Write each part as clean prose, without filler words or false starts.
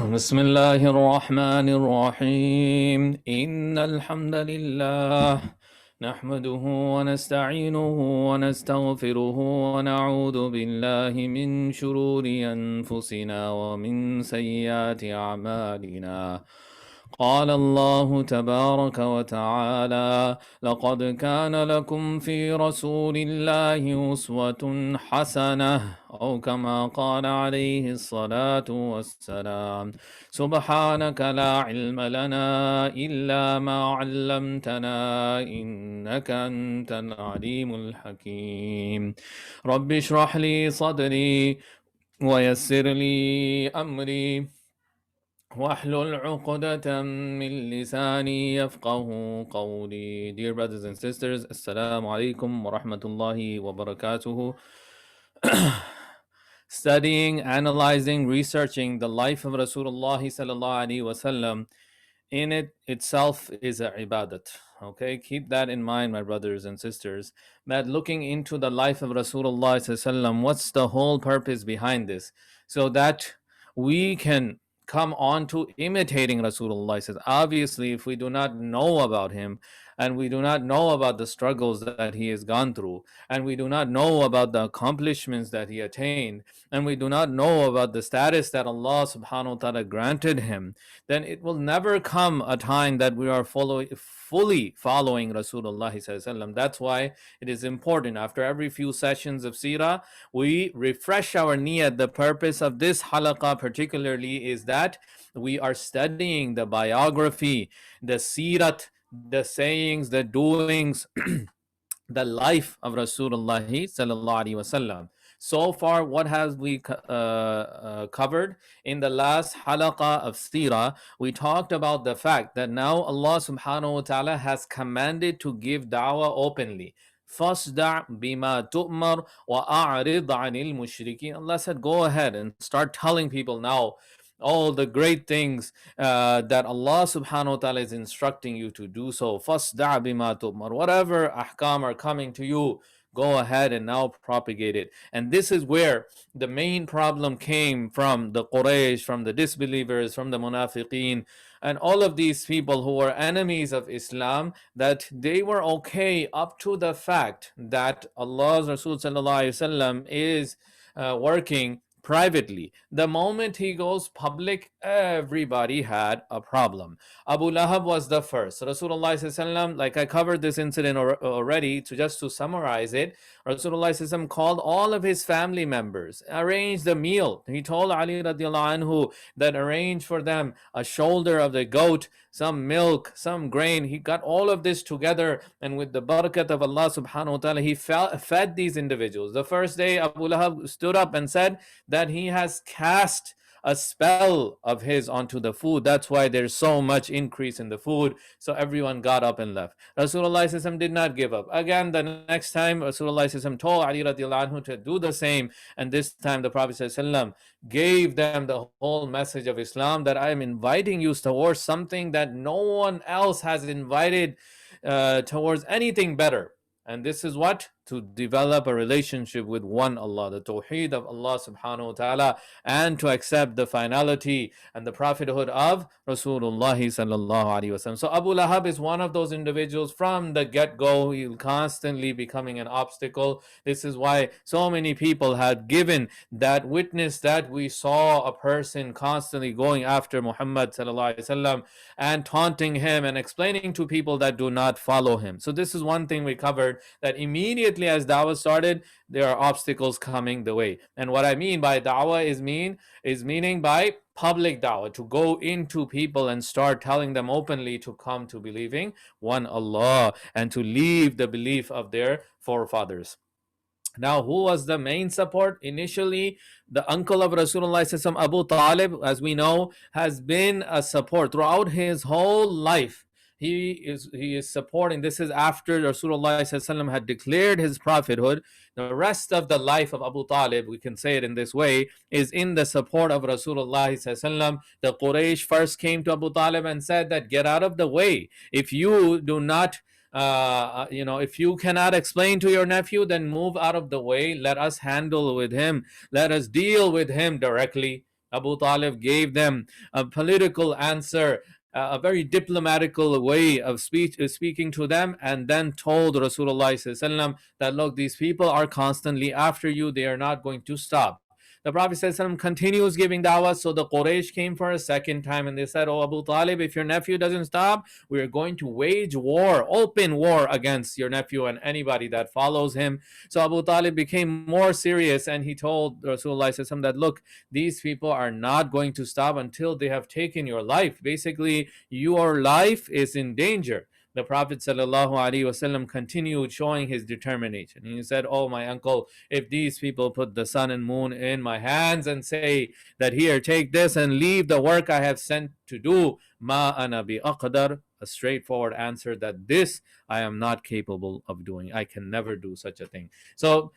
بسم الله الرحمن الرحيم إن الحمد لله نحمده ونستعينه ونستغفره ونعوذ بالله من شرور أنفسنا ومن سيئات أعمالنا. قال الله تبارك وتعالى: لقد كان لكم في رسول الله أسوة حسنة، أو كما قال عليه الصلاة والسلام. سبحانك لا علم لنا إلا ما علمتنا إنك أنت العليم الحكيم. رب اشرح لي صدري ويسر لي أمري واحلل عقدة من لساني يفقه قولي. Dear brothers and sisters, Assalamu alaikum wa rahmatullahi wa barakatuhu. Studying, analyzing, researching the life of Rasulullah sallallahu alaihi wasallam in it itself is a ibadat. Okay, keep that in mind, my brothers and sisters, that looking into the life of Rasulullah sallallahu alaihi wasallam, what's the whole purpose behind this? So that we can come on to imitating Rasulullah. Says, obviously, if we do not know about him and we do not know about the struggles that he has gone through, and we do not know about the accomplishments that he attained, and we do not know about the status that Allah subhanahu wa ta'ala granted him, then it will never come a time that we are fully following Rasulullah. That's why it is important after every few sessions of Sirah, we refresh our niyat. The purpose of this halaqah particularly is that we are studying the biography, the sirat, the sayings, the doings, the life of Rasulullah sallallahu alaihi wasallam. So far, what has we covered in the last halaqah of Sirah? We talked about the fact that now Allah subhanahu wa ta'ala has commanded to give da'wah openly. Fasda' bima tu'mar wa a'rid 'anil mushrikeen. Allah said, go ahead and start telling people now all the great things that Allah subhanahu wa ta'ala is instructing you to do so. Fasda' bima tu'mar. Whatever ahkam are coming to you, go ahead and now propagate it. And this is where the main problem came from the Quraysh, from the disbelievers, from the munafiqeen, and all of these people who were enemies of Islam, that they were okay up to the fact that Allah's Rasul sallallahu alaihi wasallam is working privately. The moment he goes public, everybody had a problem. Abu Lahab was the first. Rasulullah, like I covered this incident already, to summarize it, Rasulullah called all of his family members, arranged the meal. He told Ali radiallahu anhu that arrange for them a shoulder of the goat, some milk, some grain. He got all of this together, and with the barakat of Allah subhanahu wa ta'ala, he fed these individuals. The first day, Abu Lahab stood up and said that he has cast a spell of his onto the food. That's why there's so much increase in the food. So everyone got up and left. Rasulullah did not give up. Again, the next time, Rasulullah told Ali radiallahu anhu to do the same. And this time the Prophet gave them the whole message of Islam, that I am inviting you towards something that no one else has invited towards anything better. And this is what? To develop a relationship with one Allah, the Tawheed of Allah subhanahu wa ta'ala, and to accept the finality and the prophethood of Rasulullah sallallahu alaihi wasallam. So Abu Lahab is one of those individuals from the get-go. He'll constantly becoming an obstacle. This is why so many people had given that witness that we saw a person constantly going after Muhammad sallallahu alaihi wasallam and taunting him and explaining to people that do not follow him. So this is one thing we covered, that immediately as da'wah started, there are obstacles coming the way. And what I mean by da'wah is meaning by public da'wah, to go into people and start telling them openly to come to believing one Allah and to leave the belief of their forefathers. Now, who was the main support? Initially, the uncle of Rasulullah, Abu Talib, as we know, has been a support throughout his whole life. He is supporting. This is after Rasulullah had declared his prophethood. The rest of the life of Abu Talib, we can say it in this way, is in the support of Rasulullah. The Quraysh first came to Abu Talib and said that, get out of the way. If you do not if you cannot explain to your nephew, then move out of the way. Let us handle with him. Let us deal with him directly. Abu Talib gave them a political answer, a very diplomatical way of speaking to them, and then told Rasulullah that look, these people are constantly after you, they are not going to stop. The Prophet continues giving dawah. So the Quraysh came for a second time and they said, oh Abu Talib, if your nephew doesn't stop, we are going to wage war, open war against your nephew and anybody that follows him. So Abu Talib became more serious and he told Rasulullah that look, these people are not going to stop until they have taken your life. Basically, your life is in danger. The Prophet ﷺ continued showing his determination. He said, oh, my uncle, if these people put the sun and moon in my hands and say that here, take this and leave the work I have sent to do, ma ana bi aqdar, a straightforward answer that this I am not capable of doing. I can never do such a thing. So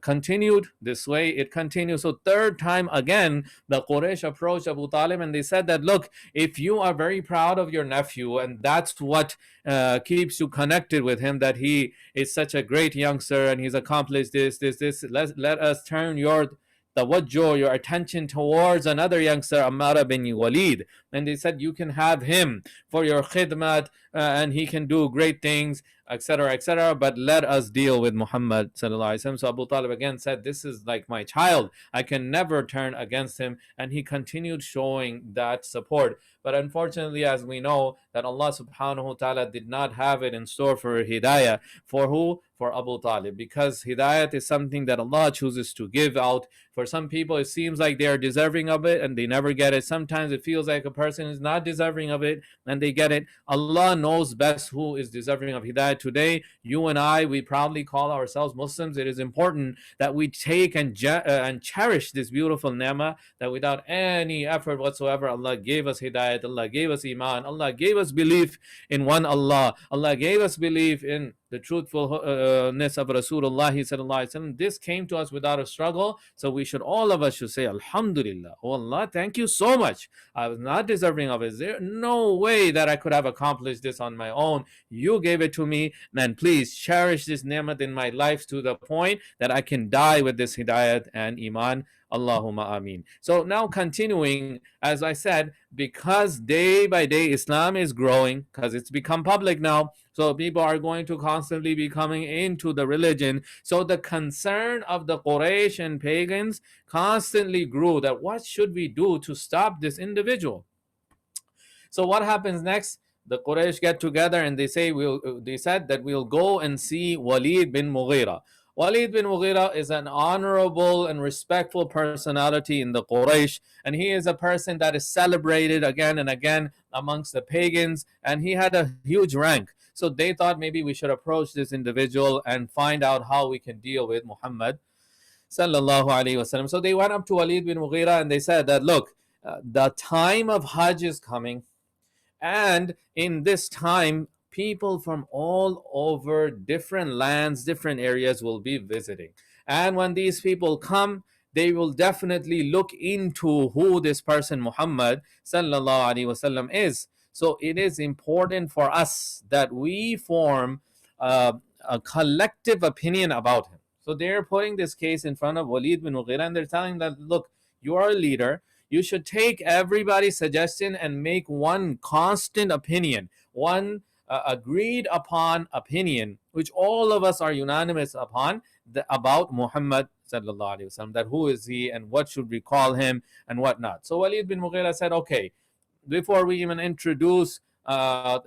continued this way. It continues. So third time again, the Quraysh approached Abu Talib and they said that, look, if you are very proud of your nephew and that's what keeps you connected with him, that he is such a great youngster and he's accomplished this, let us turn your tawajjuh, your attention towards another youngster, Ammar bin Walid. And they said, you can have him for your khidmat and he can do great things, etc., etc. But let us deal with Muhammad sallallahu alaihi wasallam. So Abu Talib again said, this is like my child. I can never turn against him. And he continued showing that support. But unfortunately, as we know, that Allah subhanahu wa ta'ala did not have it in store for hidayah. For who? For Abu Talib. Because hidayah is something that Allah chooses to give out. For some people, it seems like they are deserving of it and they never get it. Sometimes it feels like a person is not deserving of it and they get it. Allah knows best who is deserving of hidayah. Today, you and I, we proudly call ourselves Muslims. It is important that we take and cherish this beautiful ni'mah, that without any effort whatsoever, Allah gave us hidayah, Allah gave us iman, Allah gave us belief in one Allah, Allah gave us belief in the truthfulness of Rasulullah sallallahu alaihi wasallam. This came to us without a struggle, so we should, all of us should say, Alhamdulillah, oh Allah, thank you so much. I was not deserving of it. There no way that I could have accomplished this on my own. You gave it to me, and please cherish this ni'mat in my life to the point that I can die with this hidayat and iman. Allahumma ameen. So now continuing, as I said, because day by day Islam is growing, because it's become public now, so people are going to constantly be coming into the religion. So the concern of the Quraysh and pagans constantly grew, that what should we do to stop this individual? So what happens next? The Quraysh get together and they said that we'll go and see Walid bin Mughira. Walid bin Mughira is an honorable and respectful personality in the Quraysh, and he is a person that is celebrated again and again amongst the pagans, and he had a huge rank. So they thought maybe we should approach this individual and find out how we can deal with Muhammad sallallahu alaihi wasallam. So they went up to Walid bin Mughira and they said that, look, the time of Hajj is coming, and in this time, people from all over different lands, different areas will be visiting. And when these people come, they will definitely look into who this person, Muhammad sallallahu alaihi wasallam, is. So it is important for us that we form a collective opinion about him. So they're putting this case in front of Walid bin Mughira and they're telling that, look, you are a leader. You should take everybody's suggestion and make one constant opinion, one agreed upon opinion, which all of us are unanimous upon, about Muhammad sallallahu alaihi wasallam, that who is he and what should we call him and what not. So Walid bin Mughira said, okay, before we even introduce,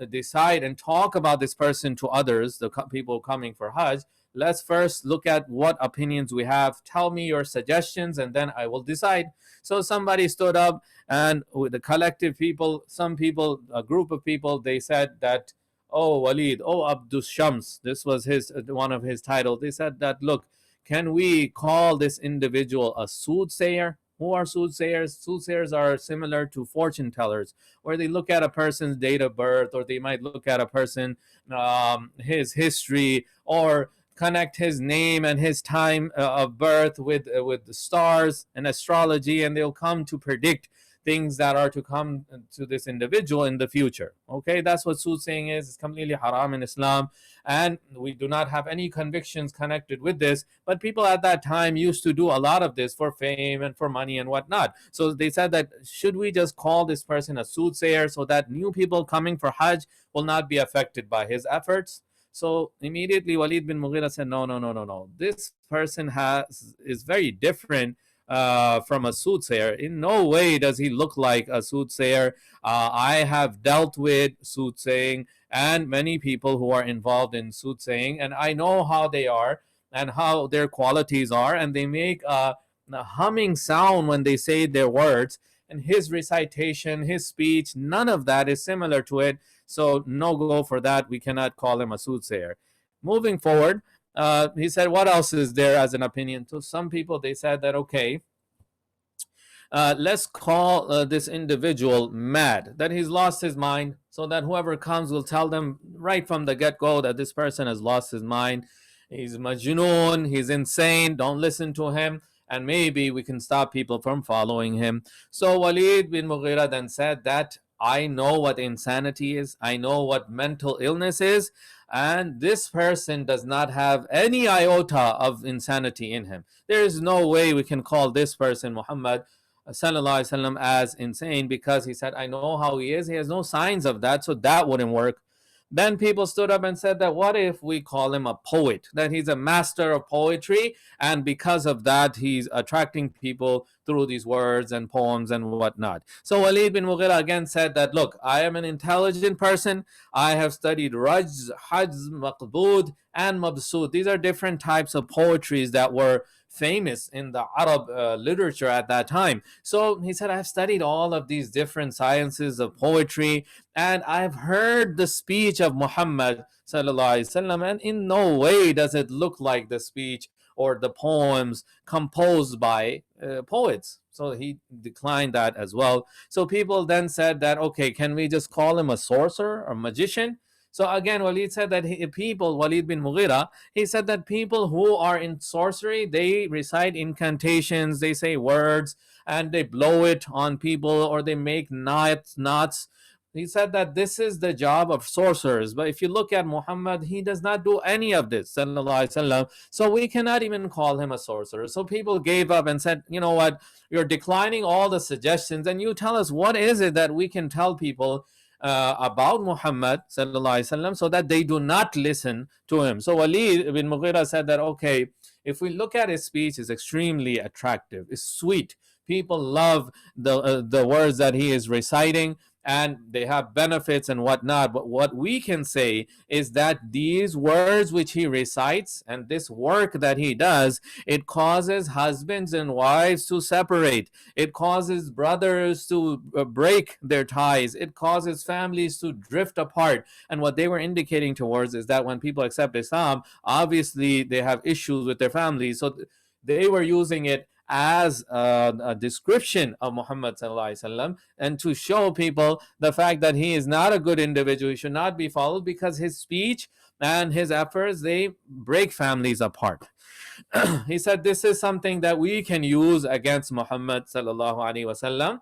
decide and talk about this person to others, the people coming for Hajj, let's first look at what opinions we have. Tell me your suggestions and then I will decide. So somebody stood up and with the collective people, some people, a group of people, they said that, oh Walid, oh Abdus Shams, this was his one of his titles. They said that, look, can we call this individual a soothsayer? Who are soothsayers? Soothsayers are similar to fortune tellers, where they look at a person's date of birth, or they might look at a person, his history, or connect his name and his time of birth with the stars and astrology, and they'll come to predict things that are to come to this individual in the future. Okay, that's what soothsaying is. It's completely haram in Islam, and we do not have any convictions connected with this. But people at that time used to do a lot of this for fame and for money and whatnot. So they said that should we just call this person a soothsayer so that new people coming for Hajj will not be affected by his efforts? So immediately Walid bin Mughira said, no, no, no, no, no. This person is very different from a soothsayer. In no way does he look like a soothsayer. I have dealt with soothsaying and many people who are involved in soothsaying, and I know how they are and how their qualities are, and they make a humming sound when they say their words. And his recitation, his speech, none of that is similar to it. So no go for that. We cannot call him a soothsayer. Moving forward, he said, what else is there as an opinion? So some people, they said that, okay, let's call this individual mad, that he's lost his mind, so that whoever comes will tell them right from the get-go that this person has lost his mind. He's majnoon, he's insane, don't listen to him, and maybe we can stop people from following him. So Walid bin Mughira then said that I know what insanity is, I know what mental illness is, and this person does not have any iota of insanity in him. There is no way we can call this person, Muhammad sallallahu alaihi wasallam, as insane, because he said, I know how he is. He has no signs of that, so that wouldn't work. Then people stood up and said that what if we call him a poet, that he's a master of poetry, and because of that he's attracting people through these words and poems and whatnot. So Walid bin Mughira again said that, look, I am an intelligent person. I have studied Rajz, Hajz, Maqbud, and Mabsud. These are different types of poetries that were famous in the Arab literature at that time. So he said, I've studied all of these different sciences of poetry, and I've heard the speech of Muhammad sallallahu alaihi wasallam, and in no way does it look like the speech or the poems composed by poets. So he declined that as well. So people then said that, okay, can we just call him a sorcerer or magician? So again, Walid said that Walid bin Mughira, he said that people who are in sorcery, they recite incantations, they say words, and they blow it on people, or they make knots. He said that this is the job of sorcerers. But if you look at Muhammad, he does not do any of this, sallallahu alaihi wasallam. So we cannot even call him a sorcerer. So people gave up and said, you know what, you're declining all the suggestions, and you tell us what is it that we can tell people about Muhammad sallallahu alaihi wasallam, so that they do not listen to him. So Walid bin Mughira said that, okay, if we look at his speech, it's extremely attractive, it's sweet. People love the words that he is reciting, and they have benefits and whatnot. But what we can say is that these words which he recites and this work that he does, it causes husbands and wives to separate. It causes brothers to break their ties. It causes families to drift apart. And what they were indicating towards is that when people accept Islam, obviously they have issues with their families. So they were using it as a description of Muhammad sallallahu alaihi wasallam, and to show people the fact that he is not a good individual, he should not be followed, because his speech and his efforts, they break families apart. He said this is something that we can use against Muhammad sallallahu alaihi wasallam,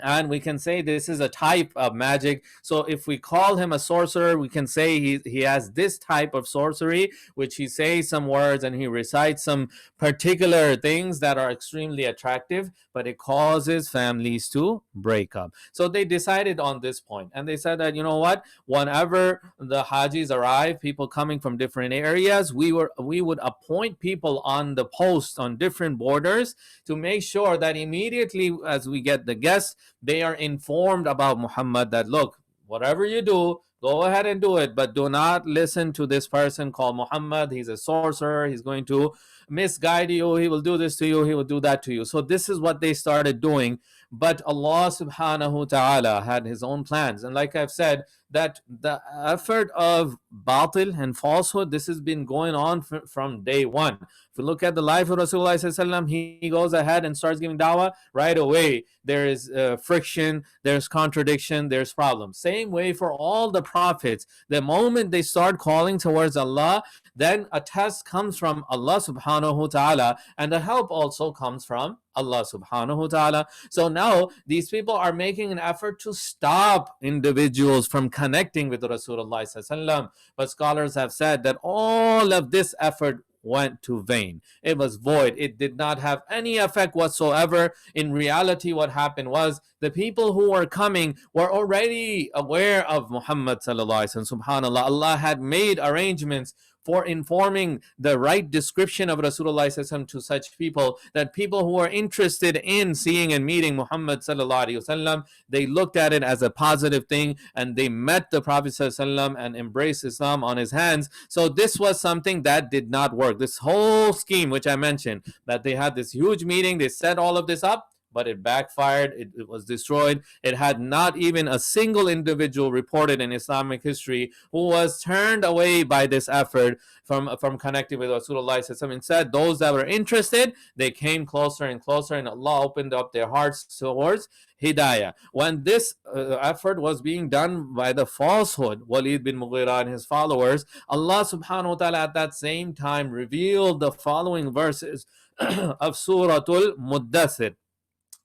and we can say this is a type of magic. So if we call him a sorcerer, we can say he has this type of sorcery, which he says some words and he recites some particular things that are extremely attractive, but it causes families to break up. So they decided on this point, and they said that, you know what, whenever the Hajis arrive, people coming from different areas, we would appoint people on the post on different borders to make sure that immediately as we get the guests, they are informed about Muhammad, that look, whatever you do, go ahead and do it, but do not listen to this person called Muhammad. He's a sorcerer. He's going to misguide you. He will do this to you. He will do that to you. So this is what they started doing. But Allah subhanahu wa ta'ala had his own plans. And like I've said, that the effort of batil and falsehood, this has been going on from day one. If you look at the life of Rasulullah, he goes ahead and starts giving dawah. Right away there is friction, there's contradiction, there's problems. Same way for all the prophets. The moment they start calling towards Allah, then a test comes from Allah subhanahu wa ta'ala, and the help also comes from Allah subhanahu wa ta'ala. So now these people are making an effort to stop individuals from connecting with Rasulullah. But scholars have said that all of this effort went to vain. It was void. It did not have any effect whatsoever. In reality, what happened was the people who were coming were already aware of Muhammad sallallahu alaihi wasallam. Subhanallah, Allah had made arrangements for informing the right description of Rasulullah to such people, that people who are interested in seeing and meeting Muhammad sallallahu alaihi wasallam, they looked at it as a positive thing, and they met the Prophet sallallahu and embraced Islam on his hands. So this was something that did not work. This whole scheme, which I mentioned, that they had this huge meeting, they set all of this up, but it backfired. It was destroyed. It had not even a single individual reported in Islamic history who was turned away by this effort from connecting with Rasulullah. Instead, those that were interested, they came closer and closer, and Allah opened up their hearts towards Hidayah. When this effort was being done by the falsehood, Walid bin Mughira and his followers, Allah subhanahu wa ta'ala at that same time revealed the following verses of Suratul Muddathir.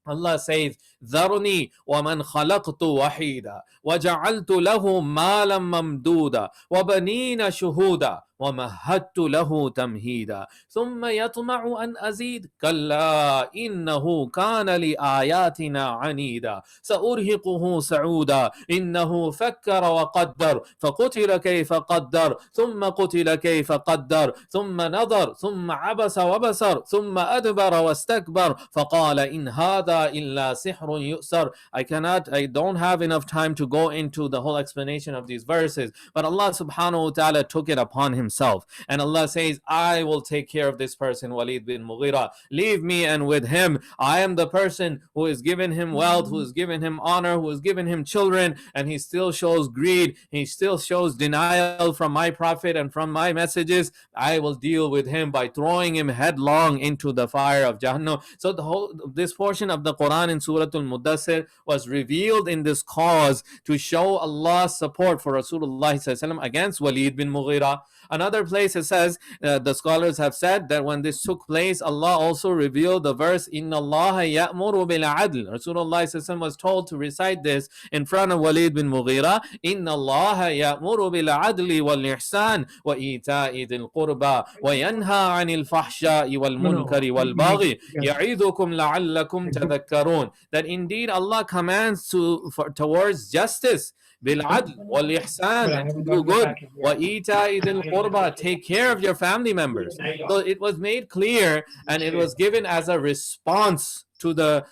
Allah says, ذرني ومن خلقت وحيدا وجعلت له مالا ممدودا وبنين شهودا ومهدت له تمهيدا ثم يطمع أن أزيد كلا إنه كان لآياتنا عنيدا سأرهقه سعودا إنه فكر وقدر فقتل كيف قدر ثم قتل كيف قدر ثم نظر ثم عبس وبصر ثم أدبر واستكبر فقال إن هذا إلا سحر يؤثر. I don't have enough time to go into the whole explanation of these verses, but Allah subhanahu wa ta'ala took it upon himself, and Allah says, I will take care of this person, Walid bin Mughira. Leave me and with him. I am the person who has given him wealth, who has given him honor, who has given him children, and he still shows greed, he still shows denial from my prophet and from my messages. I will deal with him by throwing him headlong into the fire of Jahannam. So this portion of the Quran in Surah Al-Muddathir was revealed in this cause to show Allah's support for Rasulullah against Walid bin Mughira. Another place it says, the scholars have said that when this took place, Allah also revealed the verse, Inna Allah ya'muru bil adl. Rasulullah was told to recite this in front of Walid bin Mughira. Inna Allah ya'muru bil adli wal ihsan wa ita'i dhil qurba wa yanha 'anil fahsha'i wal munkari wal baghi ya'idhukum la'allakum tadhakkarun. That indeed Allah commands towards justice, bil adl wal ihsan, and to do good, wa ita'i dhil qurba, take care of your family members. So it was made clear, and it was given as a response to the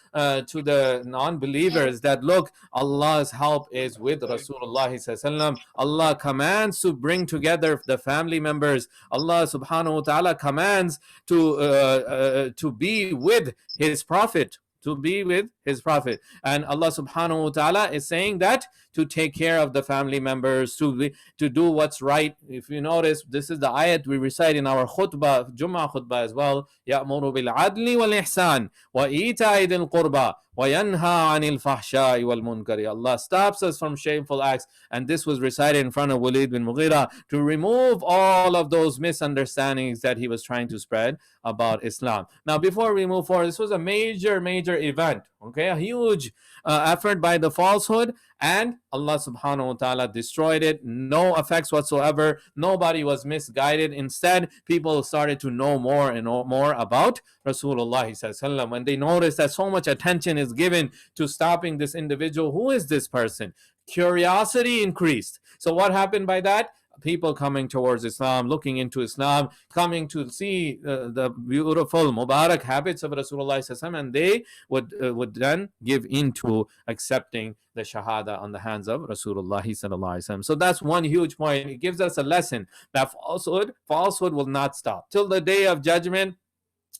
non-believers that look, Allah's help is with Rasulullah. Allah commands to bring together the family members. Allah subhanahu wa ta'ala commands to be with his prophet, and Allah subhanahu wa ta'ala is saying that to take care of the family members, to do what's right. If you notice, this is the ayat we recite in our khutbah, Jummah khutbah as well. يَأْمُرُ بِالْعَدْلِ وَالْإِحْسَانِ وَإِيتَاءِ ذِي الْقُرْبَى وَيَنْهَى عَنِ الْفَحْشَاءِ وَالْمُنْكَرِ. Allah stops us from shameful acts, and this was recited in front of Walid bin Mughira to remove all of those misunderstandings that he was trying to spread about Islam. Now, before we move forward, this was a major event, okay, a huge effort by the falsehood, and Allah subhanahu wa ta'ala destroyed it. No effects whatsoever. Nobody was misguided. Instead, people started to know more and more about Rasulullah. When they noticed that so much attention is given to stopping this individual, who is this person? Curiosity increased. So what happened by that? People coming towards Islam, looking into Islam, coming to see the beautiful Mubarak habits of Rasulullah, and they would then give into accepting the Shahada on the hands of Rasulullah. So that's one huge point. It gives us a lesson that falsehood will not stop till the day of judgment.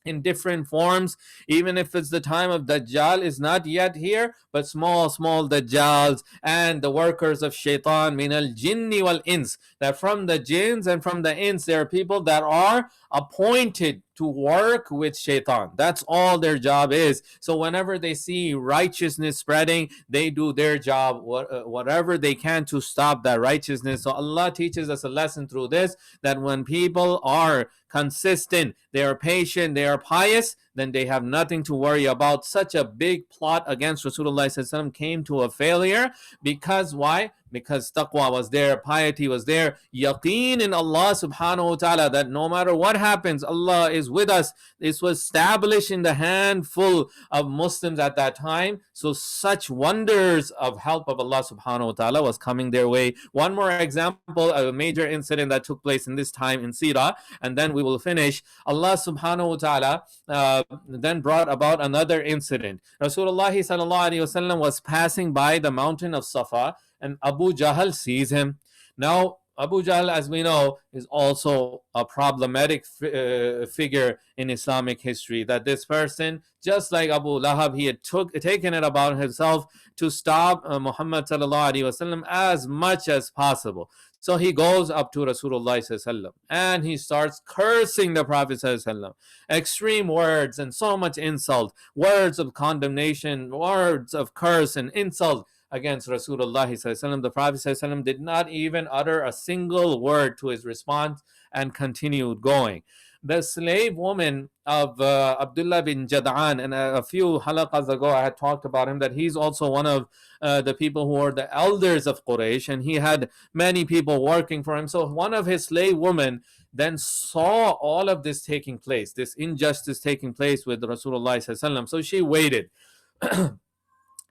in different forms, even if it's the time of Dajjal is not yet here, but small Dajjals and the workers of Shaitan, min al jinni wal ins, that from the jinns and from the ins, there are people that are appointed to work with Shaitan. That's all their job is. So whenever they see righteousness spreading, they do their job, whatever they can to stop that righteousness. So Allah teaches us a lesson through this, that when people are consistent, they are patient, they are pious, then they have nothing to worry about. Such a big plot against Rasulullah came to a failure. Because why? Because taqwa was there, piety was there, yaqeen in Allah subhanahu wa ta'ala, that no matter what happens, Allah is with us. This was established in the handful of Muslims at that time. So such wonders of help of Allah subhanahu wa ta'ala was coming their way. One more example, a major incident that took place in this time in Sirah, and then we will finish. Allah subhanahu wa ta'ala then brought about another incident. Rasulullah sallallahu alaihi wasallam was passing by the mountain of Safa, and Abu Jahl sees him. Now, Abu Jahl, as we know, is also a problematic figure in Islamic history. That this person, just like Abu Lahab, he had taken it about himself to stop Muhammad sallallahu alaihi wasallam as much as possible. So he goes up to Rasulullah sallallahu and he starts cursing the Prophet sallallahu, extreme words and so much insult, words of condemnation, words of curse and insult against Rasulullah sallallahu. The Prophet sallallahu did not even utter a single word to his response and continued going. The slave woman of Abdullah bin Jad'an, and a few halaqas ago I had talked about him, that he's also one of the people who are the elders of Quraysh, and he had many people working for him. So one of his slave women then saw all of this taking place, this injustice taking place with Rasulullah sallallahu. So she waited.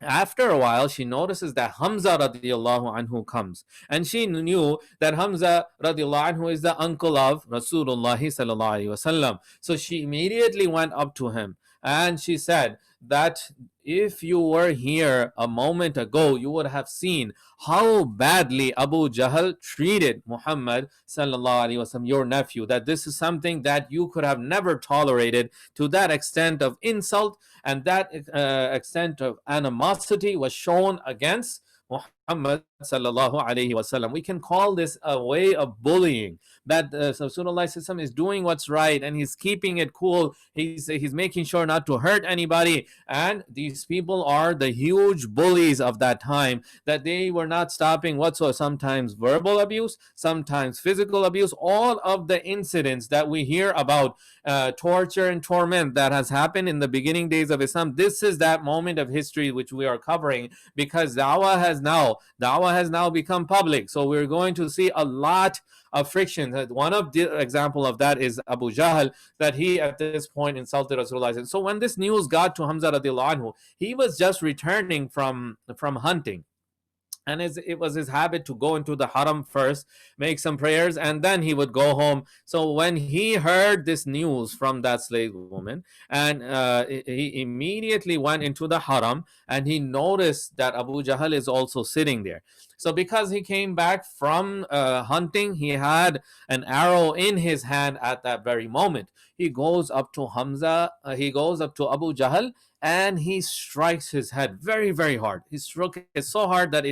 After a while, she notices that Hamza radiallahu anhu comes, and she knew that Hamza radiallahu anhu is the uncle of Rasulullah sallallahu alaihi wasallam. So she immediately went up to him and she said that if you were here a moment ago, you would have seen how badly Abu Jahl treated Muhammad sallallahu alaihi wasallam, your nephew. That this is something that you could have never tolerated, to that extent of insult, and that extent of animosity was shown against Muhammad sallallahu alaihi wasallam. We can call this a way of bullying, that Rasulullah is doing what's right and he's keeping it cool. He's making sure not to hurt anybody. And these people are the huge bullies of that time, that they were not stopping whatsoever. Sometimes verbal abuse, sometimes physical abuse. All of the incidents that we hear about, torture and torment, that has happened in the beginning days of Islam. This is that moment of history which we are covering, because da'wah has now become public. So we're going to see a lot of friction. One of the example of that is Abu Jahl, that he at this point insulted Rasulullah. So when this news got to Hamza radiallahu anhu, he was just returning from hunting. And it was his habit to go into the haram first, make some prayers, and then he would go home. So when he heard this news from that slave woman, and he immediately went into the haram, and he noticed that Abu Jahl is also sitting there. So because he came back from hunting, he had an arrow in his hand at that very moment. He goes up to he goes up to Abu Jahl, and he strikes his head very, very hard. He struck it so hard that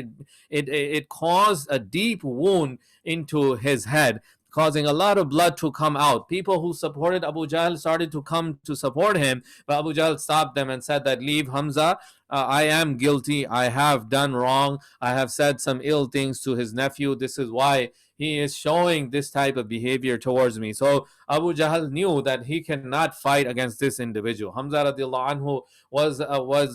it caused a deep wound into his head, causing a lot of blood to come out. People who supported Abu Jahl started to come to support him, but Abu Jahl stopped them and said that, leave Hamza. I am guilty. I have done wrong. I have said some ill things to his nephew. This is why he is showing this type of behavior towards me. So Abu Jahl knew that he cannot fight against this individual. Hamza radiallahu anhu was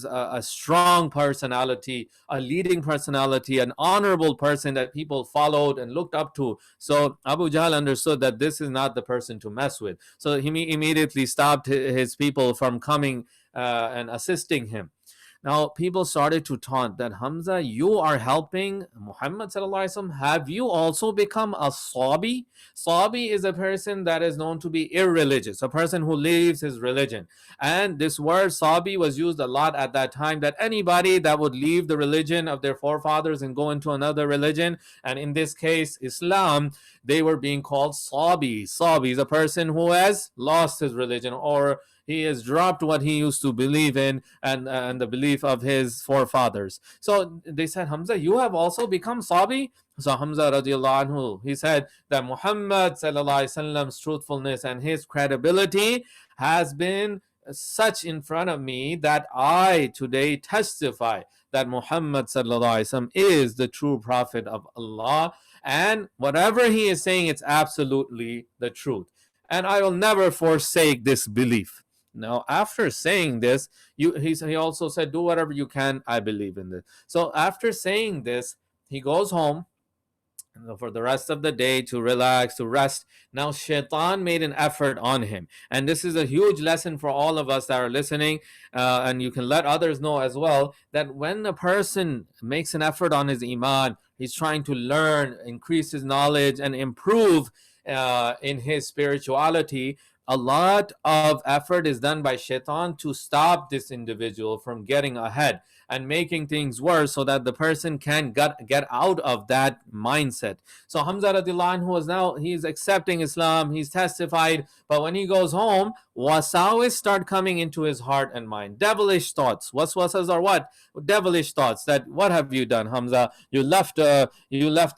a strong personality, a leading personality, an honorable person that people followed and looked up to. So Abu Jahl understood that this is not the person to mess with. So he immediately stopped his people from coming and assisting him. Now people started to taunt that, Hamza, you are helping Muhammad sallallahu alaihi wasallam. Have you also become a Sabi? Sabi is a person that is known to be irreligious, a person who leaves his religion. And this word Sabi was used a lot at that time, that anybody that would leave the religion of their forefathers and go into another religion, and in this case Islam, they were being called Sabi. Sabi is a person who has lost his religion, or he has dropped what he used to believe in, and the belief of his forefathers. So they said, Hamza, you have also become Sabi? So Hamza radiallahu anhu, he said that Muhammad sallallahu alaihi wasallam's truthfulness and his credibility has been such in front of me that I today testify that Muhammad sallallahu alaihi wasallam is the true prophet of Allah, and whatever he is saying, it's absolutely the truth, and I will never forsake this belief. Now, after saying this, he also said, do whatever you can, I believe in this. So after saying this, he goes home for the rest of the day to relax, to rest. Now, Shaitan made an effort on him. And this is a huge lesson for all of us that are listening. And you can let others know as well, that when a person makes an effort on his Iman, he's trying to learn, increase his knowledge, and improve in his spirituality, a lot of effort is done by Shaitan to stop this individual from getting ahead and making things worse, so that the person can get out of that mindset. So Hamza radiallahu anhu was now, he's accepting Islam, he's testified, but when he goes home, wasawis start coming into his heart and mind. Devilish thoughts. Waswasas are what? Devilish thoughts. That, what have you done, Hamza? You left the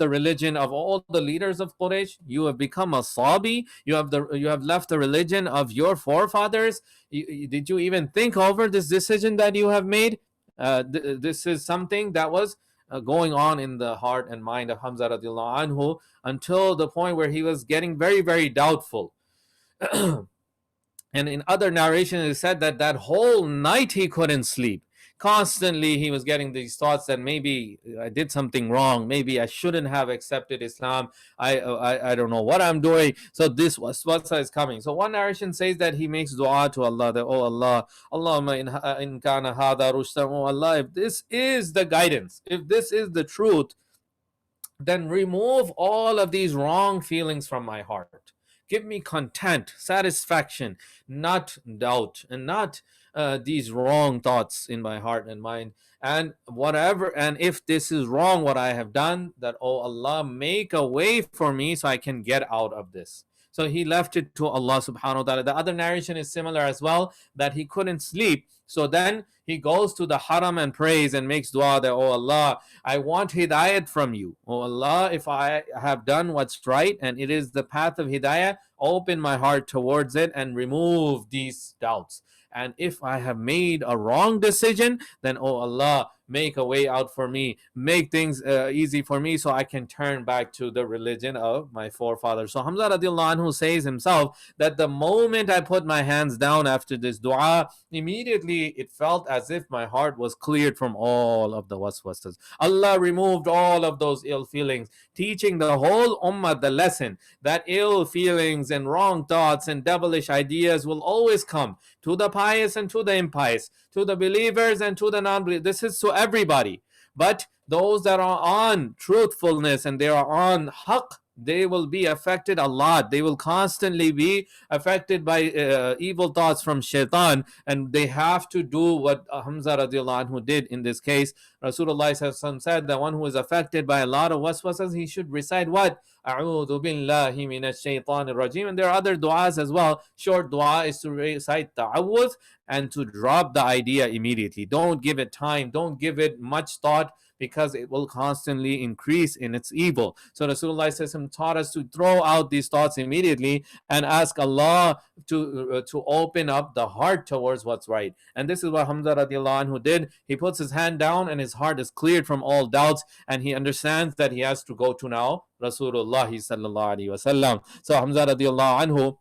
religion of all the leaders of Quraysh. You have become a Sabi. You have left the religion of your forefathers. Did you even think over this decision that you have made? This is something that was going on in the heart and mind of Hamza radiallahu anhu, until the point where he was getting very, very doubtful. And in other narrations, it said that that whole night he couldn't sleep. Constantly he was getting these thoughts that maybe I did something wrong, maybe I shouldn't have accepted Islam, I don't know what I'm doing. So this waswasa is coming. So one narration says that he makes dua to Allah, that, oh Allah, Allahumma in kana hada rushdan, oh Allah, if this is the guidance, if this is the truth, then remove all of these wrong feelings from my heart. Give me content, satisfaction, not doubt, and not these wrong thoughts in my heart and mind. And whatever, and if this is wrong, what I have done, that, oh Allah, make a way for me so I can get out of this. So he left it to Allah subhanahu wa ta'ala. The other narration is similar as well, that he couldn't sleep. So then he goes to the haram and prays and makes dua that, oh Allah, I want hidayat from you. Oh Allah, if I have done what's right and it is the path of hidayah, open my heart towards it and remove these doubts. And if I have made a wrong decision, then, oh Allah, make a way out for me, make things easy for me so I can turn back to the religion of my forefathers. So Hamza radiallahu anhu says himself that the moment I put my hands down after this dua, immediately it felt as if my heart was cleared from all of the waswasas. Allah removed all of those ill feelings, teaching the whole ummah the lesson that ill feelings and wrong thoughts and devilish ideas will always come to the pious and to the impious, to the believers and to the non-believers. This is to everybody. But those that are on truthfulness and they are on haqq, they will be affected a lot. They will constantly be affected by evil thoughts from shaitan, and they have to do what Hamza radiallahu anhu did in this case. Rasulullah said that one who is affected by a lot of waswasas, he should recite what? A'udhu billahi minash shaitanir rajim. And there are other du'as as well. Short dua is to recite ta'awudh and to drop the idea immediately. Don't give it time. Don't give it much thought, because it will constantly increase in its evil. So Rasulullah taught us to throw out these thoughts immediately and ask Allah to open up the heart towards what's right. And this is what Hamza radiallahu anhu did. He puts his hand down and his heart is cleared from all doubts, and he understands that he has to go to now Rasulullah sallallahu alaihi wasallam. So Hamza radiallahu anhu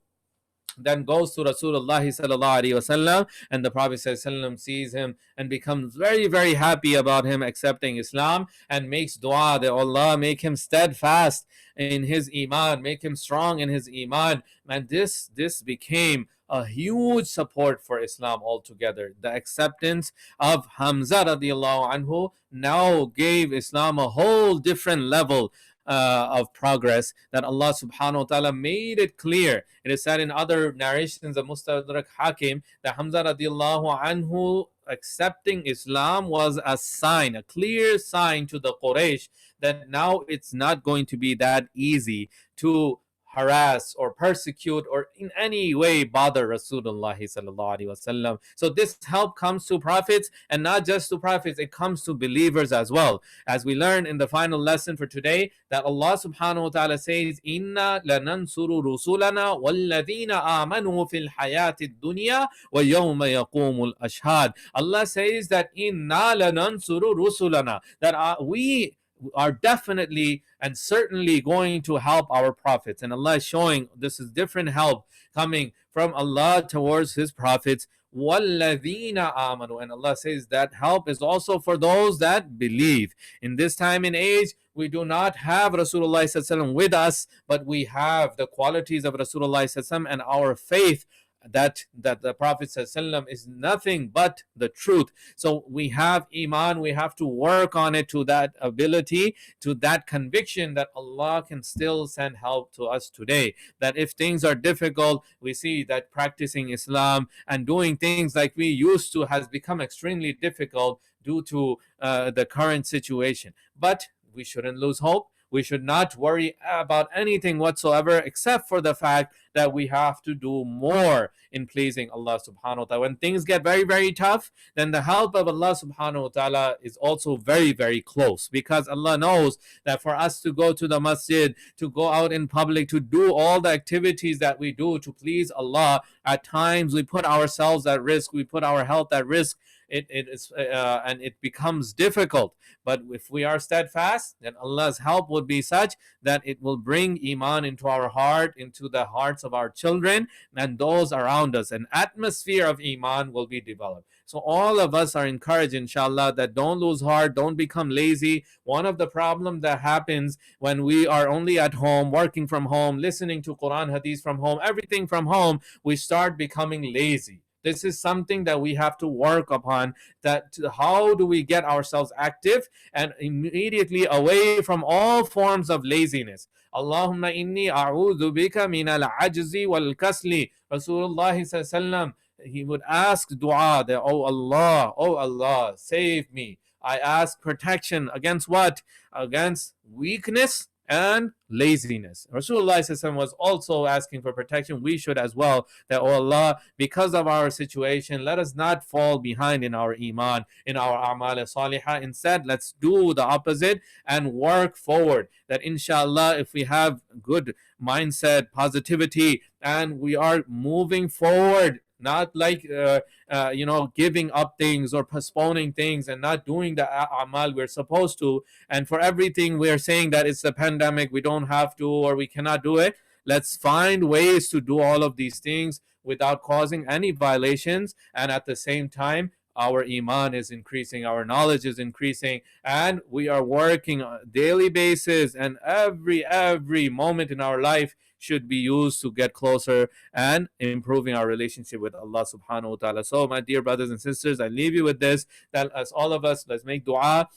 then goes to Rasulullah sallallahu alaihi wasallam, and the Prophet sallallahu sees him and becomes very, very happy about him accepting Islam, and makes dua that Allah make him steadfast in his iman, make him strong in his iman. And this became a huge support for Islam altogether. The acceptance of Hamza radiallahu anhu now gave Islam a whole different level of progress, that Allah subhanahu wa ta'ala made it clear. It is said in other narrations of Mustadrak Hakim that Hamza radiallahu anhu accepting Islam was a sign, a clear sign to the Quraysh that now it's not going to be that easy to harass or persecute or in any way bother Rasulullah sallallahu alaihi wasallam. So this help comes to prophets, and not just to prophets, it comes to believers as well. As we learn in the final lesson for today, that Allah subhanahu wa ta'ala says, Inna lanansuru rusulana walladhina amanu fil hayati dunya wa yawma yaqumul ashhad. Allah says that Inna lanansuru rusulana, that we are definitely and certainly going to help our prophets. And Allah is showing this is different help coming from Allah towards his prophets. وَالَّذِينَ آمَنُوا. And Allah says that help is also for those that believe. In this time and age, we do not have Rasulullah with us, but we have the qualities of Rasulullah and our faith that the Prophet is nothing but the truth. So we have iman, we have to work on it to that ability, to that conviction that Allah can still send help to us today. That if things are difficult, we see that practicing Islam and doing things like we used to has become extremely difficult due to the current situation. But we shouldn't lose hope. We should not worry about anything whatsoever, except for the fact that we have to do more in pleasing Allah subhanahu wa ta'ala. When things get very, very tough, then the help of Allah subhanahu wa ta'ala is also very, very close, because Allah knows that for us to go to the masjid, to go out in public, to do all the activities that we do to please Allah, at times we put ourselves at risk, we put our health at risk. And it becomes difficult. But if we are steadfast, then Allah's help would be such that it will bring iman into our heart, into the hearts of our children and those around us. An atmosphere of iman will be developed. So all of us are encouraged, inshallah, that don't lose heart, don't become lazy. One of the problems that happens when we are only at home, working from home, listening to Quran, Hadith from home, everything from home, we start becoming lazy. This is something that we have to work upon, that how do we get ourselves active and immediately away from all forms of laziness. Allahumma inni a'udhu bika min al-ajzi wal-kasli. Rasulullah sallallahu, he would ask dua that, oh Allah, save me. I ask protection against what? Against weakness and laziness. Rasulullah was also asking for protection. We should as well, that, oh Allah, because of our situation, let us not fall behind in our iman, in our a'mal salihah. Instead, let's do the opposite and work forward. That inshallah, if we have good mindset, positivity, and we are moving forward, not like giving up things or postponing things and not doing the amal we're supposed to, and for everything we're saying that it's a pandemic, we don't have to or we cannot do it. Let's find ways to do all of these things without causing any violations, and at the same time our iman is increasing, our knowledge is increasing, and we are working on a daily basis, and every moment in our life should be used to get closer and improving our relationship with Allah subhanahu wa ta'ala. So my dear brothers and sisters, I leave you with this, that as all of us, let's make dua.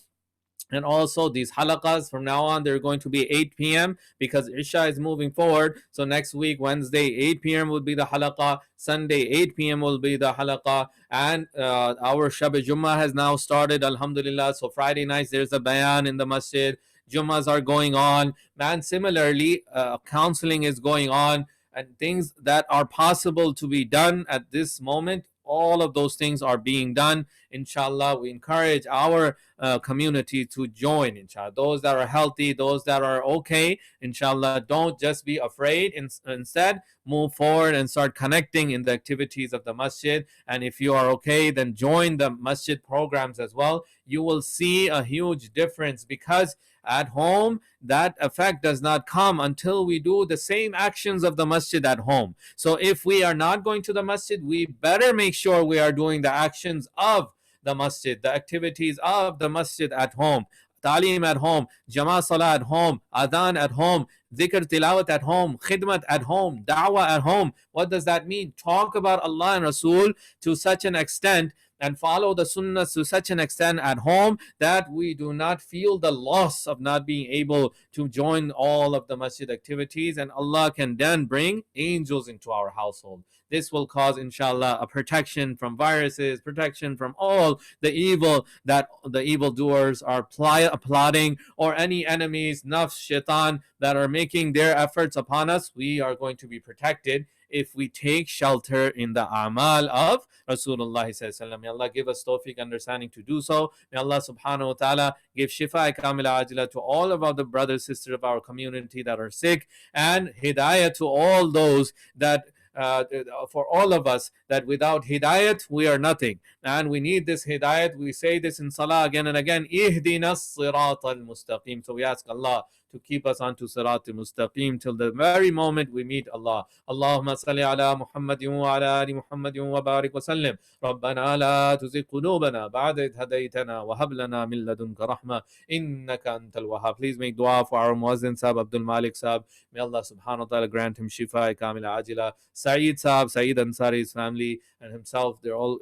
And also these halaqas from now on, they're going to be 8 p.m. because Isha is moving forward. So next week, Wednesday, 8 p.m. will be the halaqa. Sunday, 8 p.m. will be the halaqa. And our Shab Jummah has now started, alhamdulillah. So Friday nights, there's a bayan in the masjid. Jummas are going on. And similarly, counseling is going on. And things that are possible to be done at this moment, all of those things are being done. Inshallah, we encourage our community to join, inshallah. Those that are healthy, those that are okay, inshallah, don't just be afraid. Instead, move forward and start connecting in the activities of the masjid. And if you are okay, then join the masjid programs as well. You will see a huge difference, because at home, that effect does not come until we do the same actions of the masjid at home. So if we are not going to the masjid, we better make sure we are doing the actions of the masjid, the activities of the masjid at home. Talim at home, Jama Salah at home, Adhan at home, Dhikr Tilawat at home, Khidmat at home, Da'wah at home. What does that mean? Talk about Allah and Rasul to such an extent, and follow the sunnah to such an extent at home, that we do not feel the loss of not being able to join all of the masjid activities, and Allah can then bring angels into our household. This will cause, inshallah, a protection from viruses, protection from all the evil that the evildoers are plotting, or any enemies, nafs, shaitan, that are making their efforts upon us. We are going to be protected if we take shelter in the amal of Rasulullah. May Allah give us tawfiq understanding to do so. May Allah subhanahu wa ta'ala give shifa kamila ajila to all of our brothers, sisters of our community that are sick, and hidayah to all those that for all of us, that without hidayat we are nothing, and we need this hidayat. We say this in salah again and again, ihdina sirat al-mustaqim. So we ask Allah to keep us onto sirat al-mustaqim till the very moment we meet Allah. Allahumma salli ala Muhammadin wa ala ali Muhammadin wa barik wa sallim. Rabbana la tuzigh qulubana ba'da idh hadaytana wa hab lana min ladunka rahma innaka antal wahhab. Please make dua for our Muazzin Sahib, Abdul Malik Sahib. May Allah subhanahu wa ta'ala grant him shifa kamila ajila. Saeed Sahib, Saeed Ansari's family and himself, they're all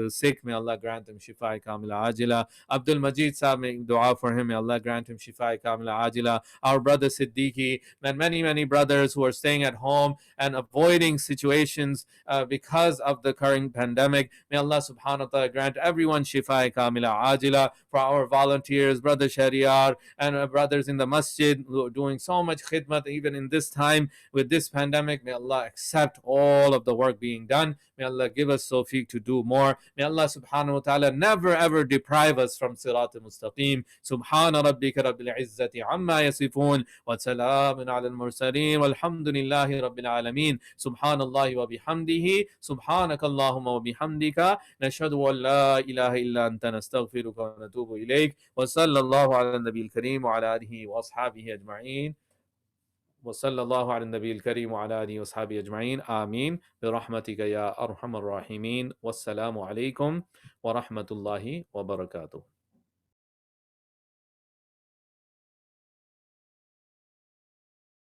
sick. May Allah grant him shifa kamila ajila. Abdul Majid Sahib, make dua for him. May Allah grant him shifa kamila ajila. Our brother Siddiqui, and many brothers who are staying at home and avoiding situations because of the current pandemic. May Allah subhanahu wa ta'ala grant everyone shifa kamila ajila. For our volunteers, brother Shariar, and brothers in the masjid who are doing so much khidmat even in this time with this pandemic, may Allah accept all of the work being done. May Allah give us tawfiq to do more. May Allah subhanahu wa ta'ala never ever deprive us from sirat al-mustaqim. Subhana rabbika rabbil izzati amma yasifun, wa salamun ala al-mursaleen, walhamdulillahi rabbil alameen. Subhanallahi wa bihamdihi, subhanakallahumma wa bihamdika, nashhadu an la ilaha illa anta, nastaghfiruka wa natubu ilayk. Wa sallallahu ala nabiyyil kareem wa ala alihi wa ashabihi ajma'in. وصلى الله على النبي الكريم وعلى آله وصحبه أجمعين آمين برحمتك يا أرحم الراحمين والسلام عليكم ورحمة الله وبركاته.